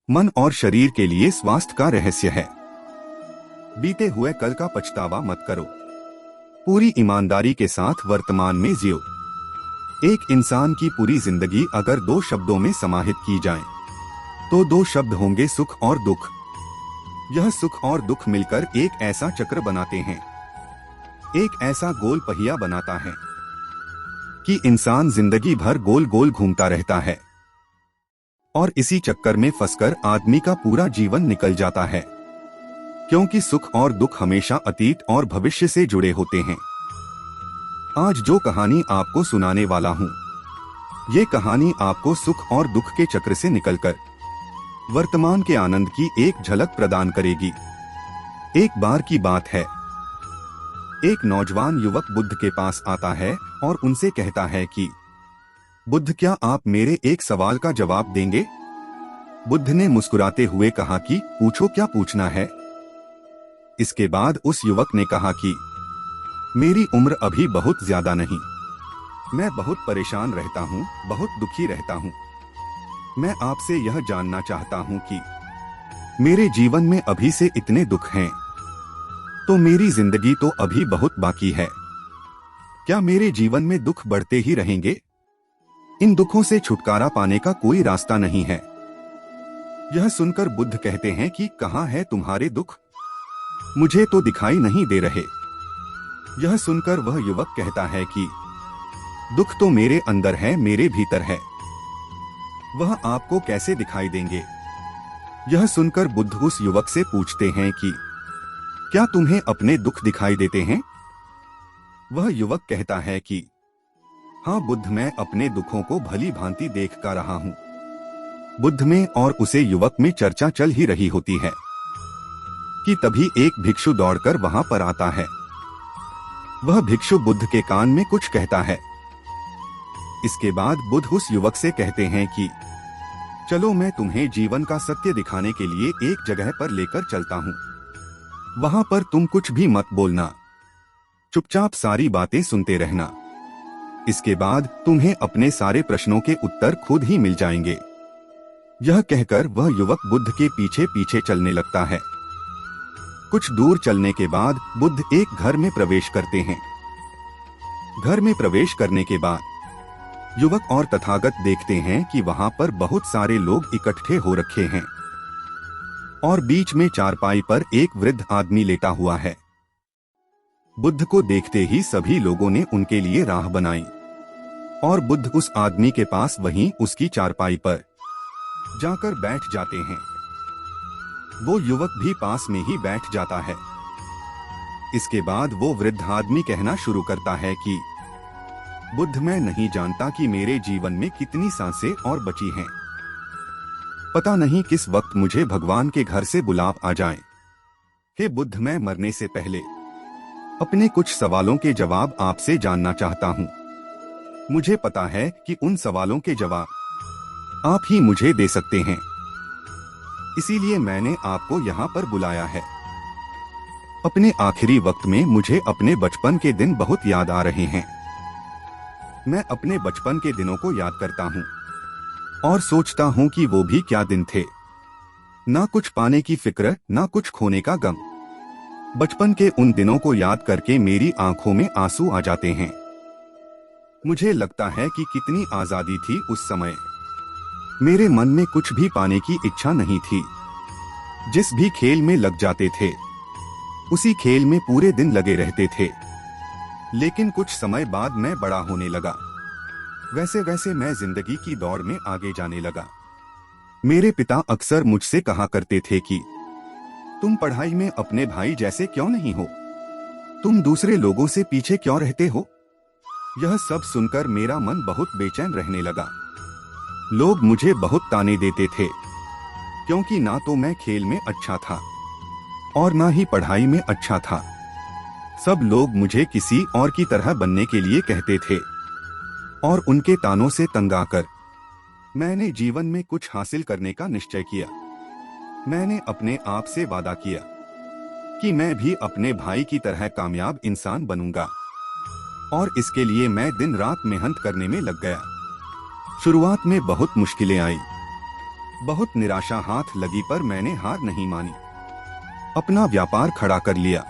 मन और शरीर के लिए स्वास्थ्य का रहस्य है। बीते हुए कल का पछतावा मत करो। पूरी ईमानदारी के साथ वर्तमान में जियो। एक इंसान की पूरी जिंदगी अगर 2 शब्दों में समाहित की जाए तो 2 शब्द होंगे सुख और दुख। यह सुख और दुख मिलकर एक ऐसा चक्र बनाते हैं, एक ऐसा गोल पहिया बनाता है कि इंसान जिंदगी भर गोल गोल घूमता रहता है और इसी चक्कर में फंसकर आदमी का पूरा जीवन निकल जाता है, क्योंकि सुख और दुख हमेशा अतीत और भविष्य से जुड़े होते हैं। आज जो कहानी आपको सुनाने वाला हूँ, ये कहानी आपको सुख और दुख के चक्र से निकलकर वर्तमान के आनंद की एक झलक प्रदान करेगी। एक बार की बात है, एक नौजवान युवक बुद्ध के पास आता है और उनसे कहता है कि बुद्ध, क्या आप मेरे एक सवाल का जवाब देंगे? बुद्ध ने मुस्कुराते हुए कहा कि पूछो, क्या पूछना है? इसके बाद उस युवक ने कहा कि मेरी उम्र अभी बहुत ज्यादा नहीं, मैं बहुत परेशान रहता हूँ, बहुत दुखी रहता हूँ। मैं आपसे यह जानना चाहता हूँ कि मेरे जीवन में अभी से इतने दुख हैं, तो मेरी जिंदगी तो अभी बहुत बाकी है। क्या मेरे जीवन में दुख बढ़ते ही रहेंगे? इन दुखों से छुटकारा पाने का कोई रास्ता नहीं है। यह सुनकर बुद्ध कहते हैं कि कहाँ है तुम्हारे दुख? मुझे तो दिखाई नहीं दे रहे। यह सुनकर वह युवक कहता है कि दुख तो मेरे अंदर है, मेरे भीतर है, वह आपको कैसे दिखाई देंगे? यह सुनकर बुद्ध उस युवक से पूछते हैं कि क्या तुम्हें अपने दुख दिखाई देते हैं? वह युवक कहता है कि हाँ बुद्ध, मैं अपने दुखों को भली भांति देख कर रहा हूँ। बुद्ध में और उसे युवक में चर्चा चल ही रही होती है कि तभी एक भिक्षु दौड़कर वहां पर आता है। वह भिक्षु बुद्ध के कान में कुछ कहता है। इसके बाद बुद्ध उस युवक से कहते हैं कि चलो, मैं तुम्हें जीवन का सत्य दिखाने के लिए एक जगह पर लेकर चलता हूँ। वहां पर तुम कुछ भी मत बोलना, चुपचाप सारी बातें सुनते रहना। इसके बाद तुम्हें अपने सारे प्रश्नों के उत्तर खुद ही मिल जाएंगे। यह कहकर वह युवक बुद्ध के पीछे पीछे चलने लगता है। कुछ दूर चलने के बाद बुद्ध एक घर में प्रवेश करते हैं। घर में प्रवेश करने के बाद युवक और तथागत देखते हैं कि वहां पर बहुत सारे लोग इकट्ठे हो रखे हैं और बीच में चारपाई पर एक वृद्ध आदमी लेटा हुआ है। बुद्ध को देखते ही सभी लोगों ने उनके लिए राह बनाई और बुद्ध उस आदमी के पास वहीं उसकी चारपाई पर जाकर बैठ जाते हैं। वो युवक भी पास में ही बैठ जाता है। इसके बाद वो वृद्ध आदमी कहना शुरू करता है कि बुद्ध, मैं नहीं जानता कि मेरे जीवन में कितनी सांसें और बची हैं। पता नहीं किस वक्त मुझे भगवान के घर से बुलाव आ जाए। हे बुद्ध, मैं मरने से पहले अपने कुछ सवालों के जवाब आपसे जानना चाहता हूँ। मुझे पता है कि उन सवालों के जवाब आप ही मुझे दे सकते हैं, इसीलिए मैंने आपको यहाँ पर बुलाया है। अपने आखिरी वक्त में मुझे अपने बचपन के दिन बहुत याद आ रहे हैं। मैं अपने बचपन के दिनों को याद करता हूँ और सोचता हूँ कि वो भी क्या दिन थे। ना कुछ पाने की फिक्र, ना कुछ खोने का गम। बचपन के उन दिनों को याद करके मेरी आंखों में आंसू आ जाते हैं। मुझे लगता है कि कितनी आजादी थी उस समय। मेरे मन में कुछ भी पाने की इच्छा नहीं थी। जिस भी खेल में लग जाते थे, उसी खेल में पूरे दिन लगे रहते थे। लेकिन कुछ समय बाद मैं बड़ा होने लगा। वैसे वैसे मैं जिंदगी की दौड़ में आगे जाने लगा। मेरे पिता अक्सर मुझसे कहा करते थे कि तुम पढ़ाई में अपने भाई जैसे क्यों नहीं हो? तुम दूसरे लोगों से पीछे क्यों रहते हो? यह सब सुनकर मेरा मन बहुत बेचैन रहने लगा। लोग मुझे बहुत ताने देते थे, क्योंकि ना तो मैं खेल में अच्छा था और ना ही पढ़ाई में अच्छा था। सब लोग मुझे किसी और की तरह बनने के लिए कहते थे और उनके तानों से तंग आकर मैंने जीवन में कुछ हासिल करने का निश्चय किया। मैंने अपने आप से वादा किया कि मैं भी अपने भाई की तरह कामयाब इंसान बनूंगा और इसके लिए मैं दिन रात मेहनत करने में लग गया। शुरुआत में बहुत मुश्किलें आई, बहुत निराशा हाथ लगी पर मैंने हार नहीं मानी। अपना व्यापार खड़ा कर लिया।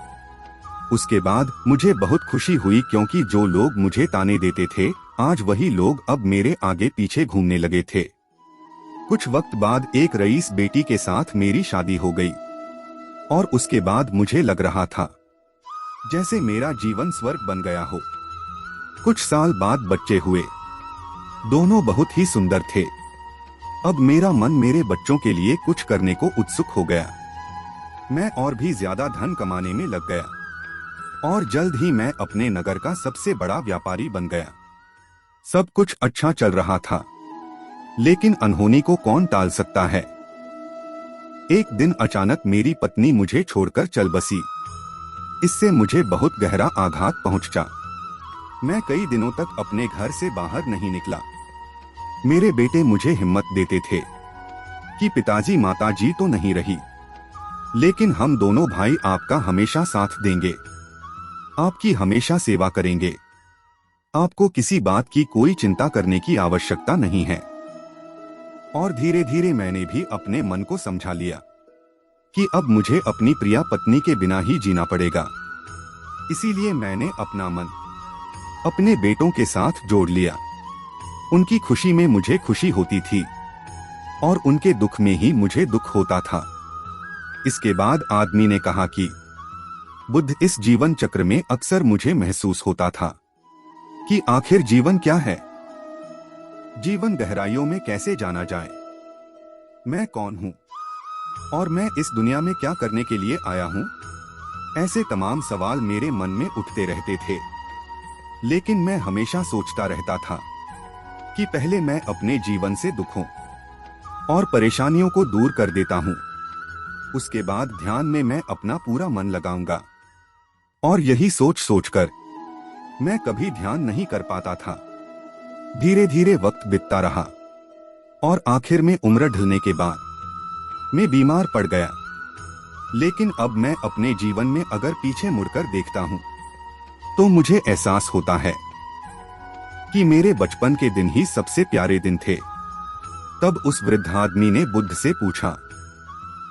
उसके बाद मुझे बहुत खुशी हुई क्योंकि जो लोग मुझे ताने देते थे आज वही लोग अब मेरे आगे पीछे घूमने लगे थे। कुछ वक्त बाद एक रईस बेटी के साथ मेरी शादी हो गई और उसके बाद मुझे लग रहा था जैसे मेरा जीवन स्वर्ग बन गया हो। कुछ साल बाद बच्चे हुए। दोनों बहुत ही सुंदर थे। अब मेरा मन मेरे बच्चों के लिए कुछ करने को उत्सुक हो गया। मैं और भी ज्यादा धन कमाने में लग गया और जल्द ही मैं अपने नगर का सबसे बड़ा व्यापारी बन गया। सब कुछ अच्छा चल रहा था, लेकिन अनहोनी को कौन टाल सकता है। एक दिन अचानक मेरी पत्नी मुझे छोड़कर चल बसी। इससे मुझे बहुत गहरा आघात पहुंचा। मैं कई दिनों तक अपने घर से बाहर नहीं निकला। मेरे बेटे मुझे हिम्मत देते थे कि पिताजी माताजी तो नहीं रही, लेकिन हम दोनों भाई आपका हमेशा साथ देंगे, आपकी हमेशा सेवा करेंगे। आपको किसी बात की कोई चिंता करने की आवश्यकता नहीं है। और धीरे धीरे मैंने भी अपने मन को समझा लिया कि अब मुझे अपनी प्रिय पत्नी के बिना ही जीना पड़ेगा। इसीलिए मैंने अपना मन अपने बेटों के साथ जोड़ लिया। उनकी खुशी में मुझे खुशी होती थी और उनके दुख में ही मुझे दुख होता था। इसके बाद आदमी ने कहा कि बुद्ध, इस जीवन चक्र में अक्सर मुझे महसूस होता था कि आखिर जीवन क्या है, जीवन गहराइयों में कैसे जाना जाए, मैं कौन हूं और मैं इस दुनिया में क्या करने के लिए आया हूं। ऐसे तमाम सवाल मेरे मन में उठते रहते थे, लेकिन मैं हमेशा सोचता रहता था कि पहले मैं अपने जीवन से दुखों और परेशानियों को दूर कर देता हूं, उसके बाद ध्यान में मैं अपना पूरा मन लगाऊंगा। और यही सोच सोचकर मैं कभी ध्यान नहीं कर पाता था। धीरे धीरे वक्त बीतता रहा और आखिर में उम्र ढलने के बाद मैं बीमार पड़ गया। लेकिन अब मैं अपने जीवन में अगर पीछे मुड़कर देखता हूं तो मुझे एहसास होता है कि मेरे बचपन के दिन ही सबसे प्यारे दिन थे। तब उस वृद्ध आदमी ने बुद्ध से पूछा,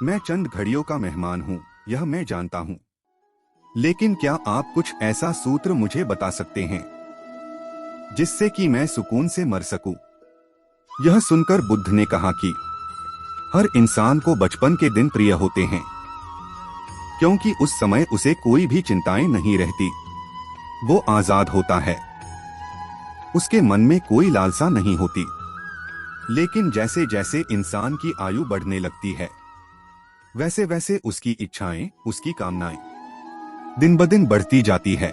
मैं चंद घड़ियों का मेहमान हूं, यह मैं जानता हूं, लेकिन क्या आप कुछ ऐसा सूत्र मुझे बता सकते हैं जिससे कि मैं सुकून से मर सकूं। यह सुनकर बुद्ध ने कहा कि हर इंसान को बचपन के दिन प्रिय होते हैं, क्योंकि उस समय उसे कोई भी चिंताएं नहीं रहती, वो आजाद होता है, उसके मन में कोई लालसा नहीं होती। लेकिन जैसे जैसे इंसान की आयु बढ़ने लगती है वैसे वैसे उसकी इच्छाएं, उसकी कामनाएं दिन ब दिन बढ़ती जाती है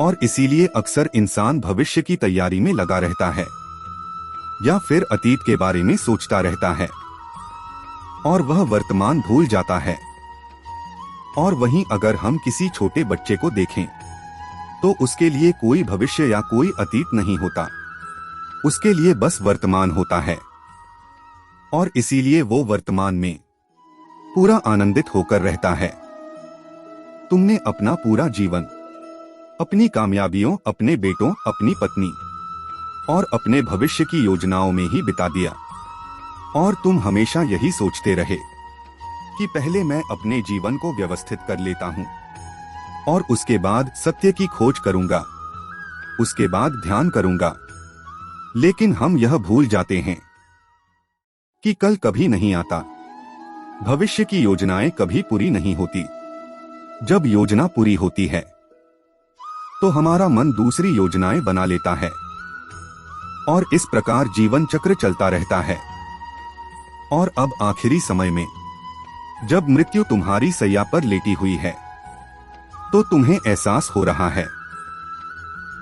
और इसीलिए अक्सर इंसान भविष्य की तैयारी में लगा रहता है या फिर अतीत के बारे में सोचता रहता है और वह वर्तमान भूल जाता है। और वहीं अगर हम किसी छोटे बच्चे को देखें तो उसके लिए कोई भविष्य या कोई अतीत नहीं होता, उसके लिए बस वर्तमान होता है और इसीलिए वो वर्तमान में पूरा आनंदित होकर रहता है। तुमने अपना पूरा जीवन अपनी कामयाबियों, अपने बेटों, अपनी पत्नी और अपने भविष्य की योजनाओं में ही बिता दिया और तुम हमेशा यही सोचते रहे कि पहले मैं अपने जीवन को व्यवस्थित कर लेता हूं और उसके बाद सत्य की खोज करूंगा, उसके बाद ध्यान करूंगा। लेकिन हम यह भूल जाते हैं कि कल कभी नहीं आता, भविष्य की योजनाएं कभी पूरी नहीं होती। जब योजना पूरी होती है तो हमारा मन दूसरी योजनाएं बना लेता है और इस प्रकार जीवन चक्र चलता रहता है। और अब आखिरी समय में जब मृत्यु तुम्हारी सैया पर लेटी हुई है तो तुम्हें एहसास हो रहा है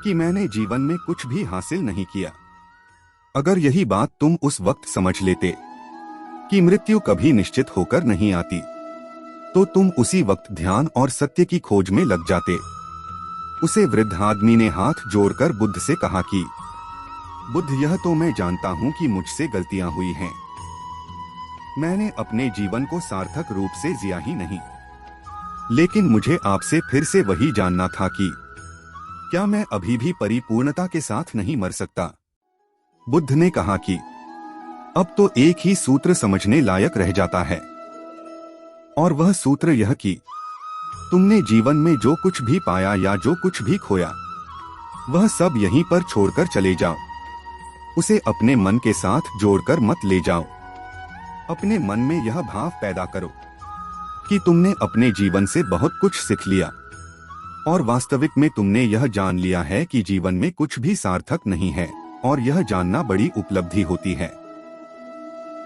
कि मैंने जीवन में कुछ भी हासिल नहीं किया। अगर यही बात तुम उस वक्त समझ लेते कि मृत्यु कभी निश्चित होकर नहीं आती, तो तुम उसी वक्त ध्यान और सत्य की खोज में लग जाते। उसे वृद्ध आदमी ने हाथ जोड़कर बुद्ध से कहा कि बुद्ध, यह तो मैं जानता हूं कि मुझसे गलतियां हुई हैं। मैंने अपने जीवन को सार्थक रूप से जिया ही नहीं, लेकिन मुझे आपसे फिर से वही जानना था कि क्या मैं अभी भी परिपूर्णता के साथ नहीं मर सकता। बुद्ध ने कहा कि अब तो एक ही सूत्र समझने लायक रह जाता है, और वह सूत्र यह कि तुमने जीवन में जो कुछ भी पाया या जो कुछ भी खोया, वह सब यहीं पर छोड़कर चले जाओ। उसे अपने मन के साथ जोड़कर मत ले जाओ। अपने मन में यह भाव पैदा करो कि तुमने अपने जीवन से बहुत कुछ सीख लिया, और वास्तविक में तुमने यह जान लिया है कि जीवन में कुछ भी सार्थक नहीं है, और यह जानना बड़ी उपलब्धि होती है।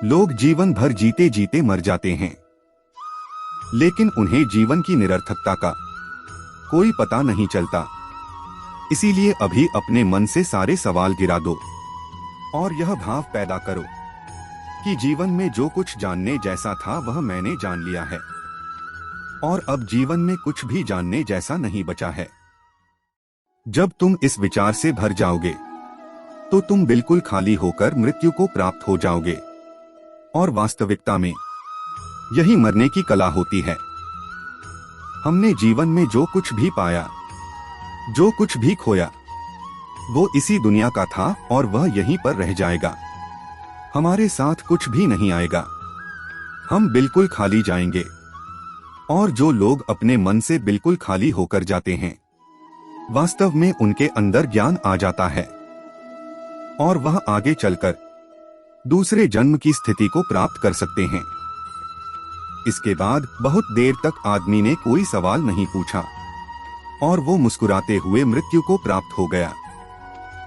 लोग जीवन भर जीते जीते मर जाते हैं, लेकिन उन्हें जीवन की निरर्थकता का कोई पता नहीं चलता। इसीलिए अभी अपने मन से सारे सवाल गिरा दो और यह भाव पैदा करो कि जीवन में जो कुछ जानने जैसा था वह मैंने जान लिया है, और अब जीवन में कुछ भी जानने जैसा नहीं बचा है। जब तुम इस विचार से भर जाओगे तो तुम बिल्कुल खाली होकर मृत्यु को प्राप्त हो जाओगे, और वास्तविकता में यही मरने की कला होती है। हमने जीवन में जो कुछ भी पाया, जो कुछ भी खोया, वो इसी दुनिया का था और वह यहीं पर रह जाएगा। हमारे साथ कुछ भी नहीं आएगा, हम बिल्कुल खाली जाएंगे। और जो लोग अपने मन से बिल्कुल खाली होकर जाते हैं, वास्तव में उनके अंदर ज्ञान आ जाता है, और वह आगे चलकर दूसरे जन्म की स्थिति को प्राप्त कर सकते हैं। इसके बाद बहुत देर तक आदमी ने कोई सवाल नहीं पूछा, और वो मुस्कुराते हुए मृत्यु को प्राप्त हो गया।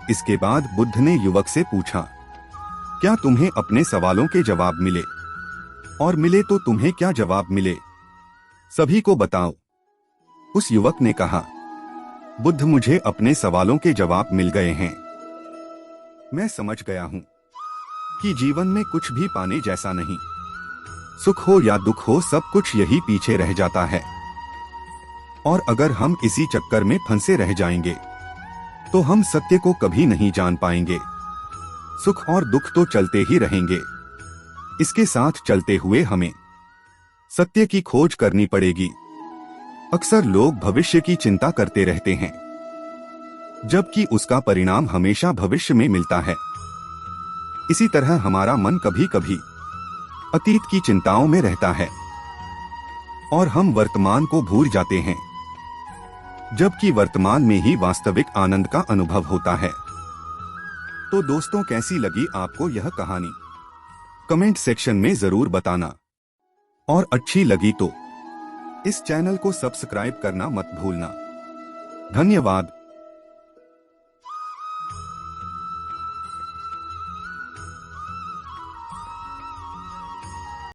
इसके बाद बुद्ध ने युवक से पूछा, क्या तुम्हें अपने सवालों के जवाब मिले? और मिले तो तुम्हें क्या जवाब मिले? सभी को बताओ। उस युवक ने कहा, बुद्ध, मुझे अपने सवालों के जवाब मिल गए हैं। मैं समझ गया हूं कि जीवन में कुछ भी पाने जैसा नहीं। सुख हो या दुख हो, सब कुछ यही पीछे रह जाता है। और अगर हम इसी चक्कर में फंसे रह जाएंगे तो हम सत्य को कभी नहीं जान पाएंगे। सुख और दुख तो चलते ही रहेंगे, इसके साथ चलते हुए हमें सत्य की खोज करनी पड़ेगी। अक्सर लोग भविष्य की चिंता करते रहते हैं, जबकि उसका परिणाम हमेशा भविष्य में मिलता है। इसी तरह हमारा मन कभी कभी अतीत की चिंताओं में रहता है, और हम वर्तमान को भूल जाते हैं, जबकि वर्तमान में ही वास्तविक आनंद का अनुभव होता है। तो दोस्तों, कैसी लगी आपको यह कहानी? कमेंट सेक्शन में जरूर बताना, और अच्छी लगी तो इस चैनल को सब्सक्राइब करना मत भूलना। धन्यवाद।